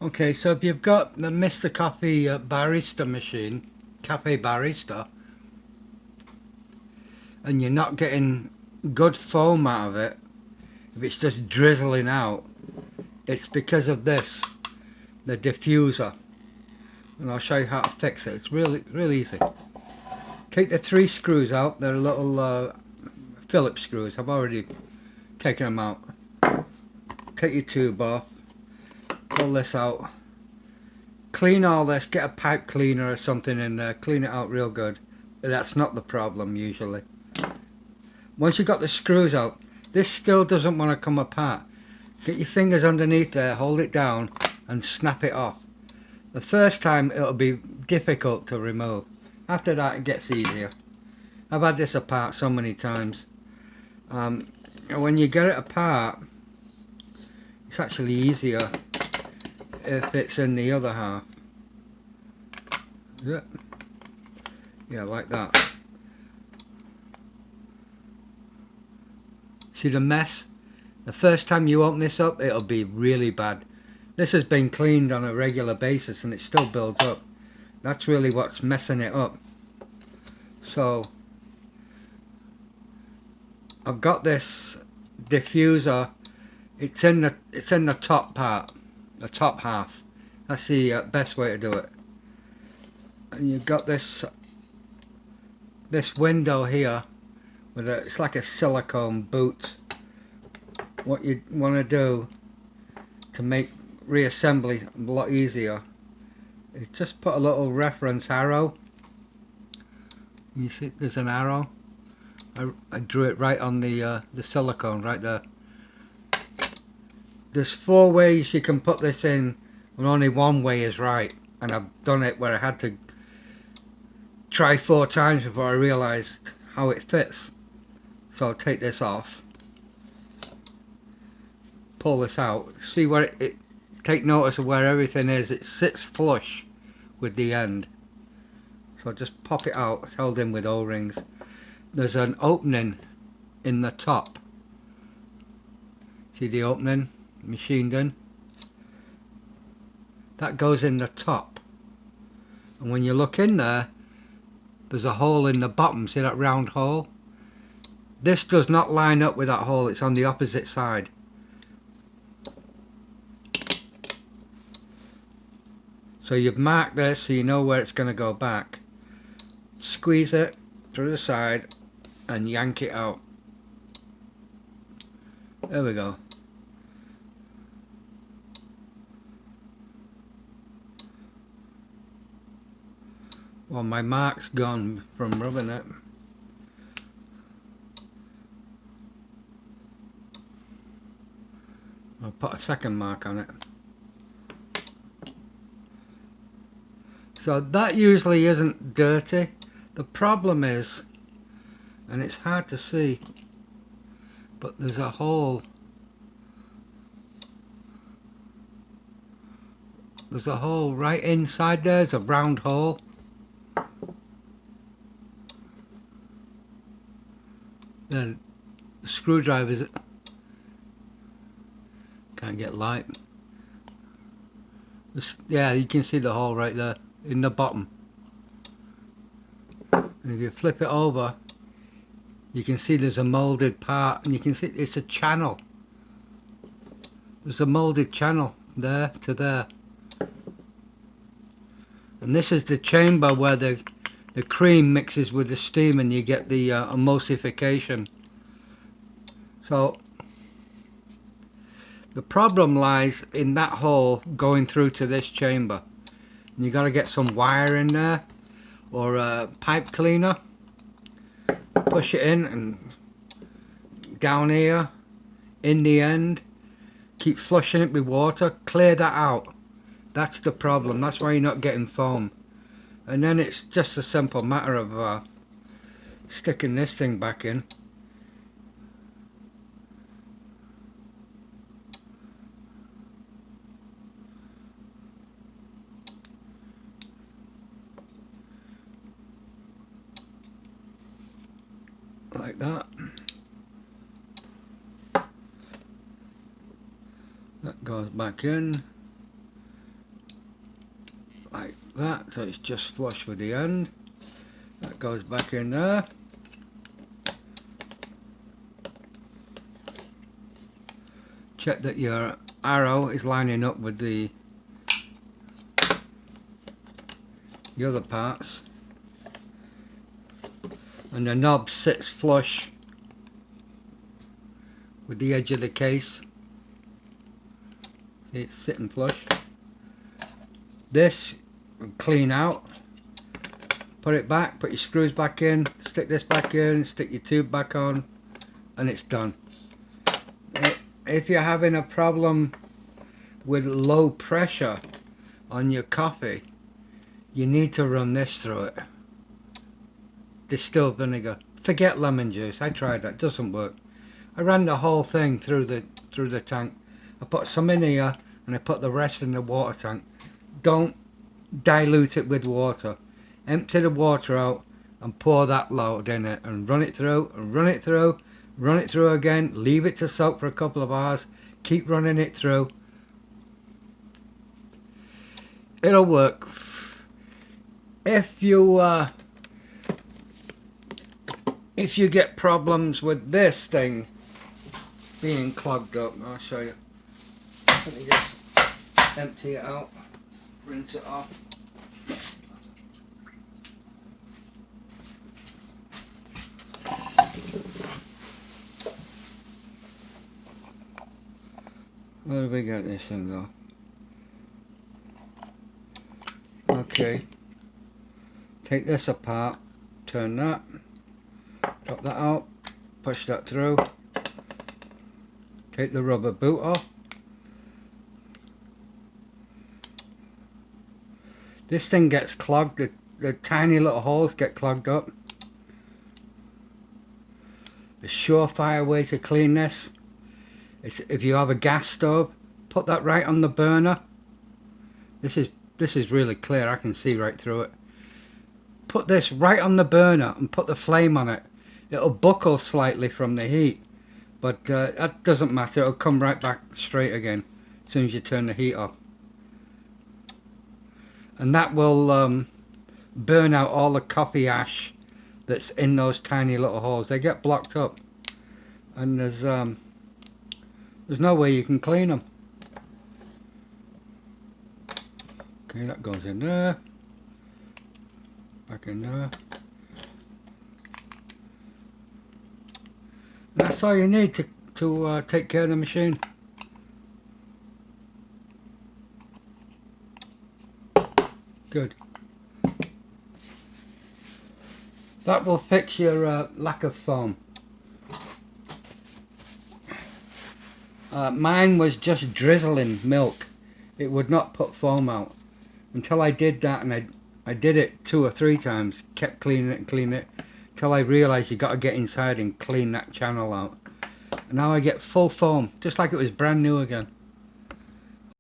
Okay, so if you've got the Mr. Coffee barista machine, cafe barista, and you're not getting good foam out of it, if it's just drizzling out, it's because of this, the diffuser. And I'll show you how to fix it. It's really easy. Take the 3 screws out. They're little Phillips screws. I've already taken them out. Take your tube off. Pull this out. Clean all this. Get a pipe cleaner or something in there. Clean it out real good. But that's not the problem usually. Once you've got the screws out, this still doesn't want to come apart. Get your fingers underneath there, hold it down and snap it off. The first time it'll be difficult to remove. After that it gets easier. I've had this apart so many times. When you get it apart, it's actually easier if it's in the other half. Yeah, like that. See the mess? The first time you open this up, it'll be really bad. This has been cleaned on a regular basis and it still builds up. That's really what's messing it up. So I've got this diffuser. It's in the top part, the top half. That's the best way to do it. And you've got this window here with it's like a silicone boot. What you want to do to make reassembly a lot easier is just put a little reference arrow. You see there's an arrow. I drew it right on the silicone right there. There's 4 ways you can put this in and only one way is right, and I've done it where I had to try 4 times before I realized how it fits. So I'll take this off, pull this out, see where take notice of where everything is. It sits flush with the end. So just pop it out. It's held in with O-rings. There's an opening in the top. See the opening machined in? That goes in the top. And when you look in there, there's a hole in the bottom. See that round hole? This does not line up with that hole. It's on the opposite side. So you've marked this so you know where it's going to go back. Squeeze it through the side and yank it out. There we go. Well, my mark's gone from rubbing it. I'll put a second mark on it. So that usually isn't dirty. The problem is, and it's hard to see, but there's a hole. There's a hole right inside there. There's a round hole. Then the screwdrivers can't get light. Yeah, you can see the hole right there in the bottom. And if you flip it over, you can see there's a molded part, and you can see it's a channel. There's a molded channel there to there. And this is the chamber where the cream mixes with the steam and you get the emulsification. So the problem lies in that hole going through to this chamber. And you got to get some wire in there or a pipe cleaner. Push it in and down here in the end. Keep flushing it with water. Clear that out. That's the problem. That's why you're not getting foam. And then it's just a simple matter of sticking this thing back in. Like that. That goes back in. like that, so it's just flush with the end. That goes back in there. Check that your arrow is lining up with the other parts, and the knob sits flush with the edge of the case. See, it's sitting flush. This clean out, put it back, put your screws back in, stick this back in, stick your tube back on, and it's done. If you're having a problem with low pressure on your coffee, you need to run this through it. Distilled vinegar. Forget lemon juice. I tried that. Doesn't work. I ran the whole thing through the tank. I put some in here and I put the rest in the water tank. Don't dilute it with water. Empty the water out and pour that load in it and run it through and run it through. Run it through again. Leave it to soak for a couple of hours. Keep running it through. It'll work. If you get problems with this thing being clogged up, I'll show you. Let me just empty it out, rinse it off. Where do we get this thing go? Okay. Take this apart, turn that, drop that out, push that through, take the rubber boot off. This thing gets clogged, the tiny little holes get clogged up. The surefire way to clean this is if you have a gas stove, put that right on the burner. This is really clear, I can see right through it. Put this right on the burner and put the flame on it. It'll buckle slightly from the heat, but that doesn't matter. It'll come right back straight again as soon as you turn the heat off. And that will burn out all the coffee ash that's in those tiny little holes. They get blocked up, and there's no way you can clean them. Okay, that goes in there. Back in there. And that's all you need to take care of the machine. Good. That will fix your lack of foam. Mine was just drizzling milk. It would not put foam out. Until I did that, and I did it 2 or 3 times, kept cleaning it and cleaning it, till I realised you got to get inside and clean that channel out. And now I get full foam, just like it was brand new again.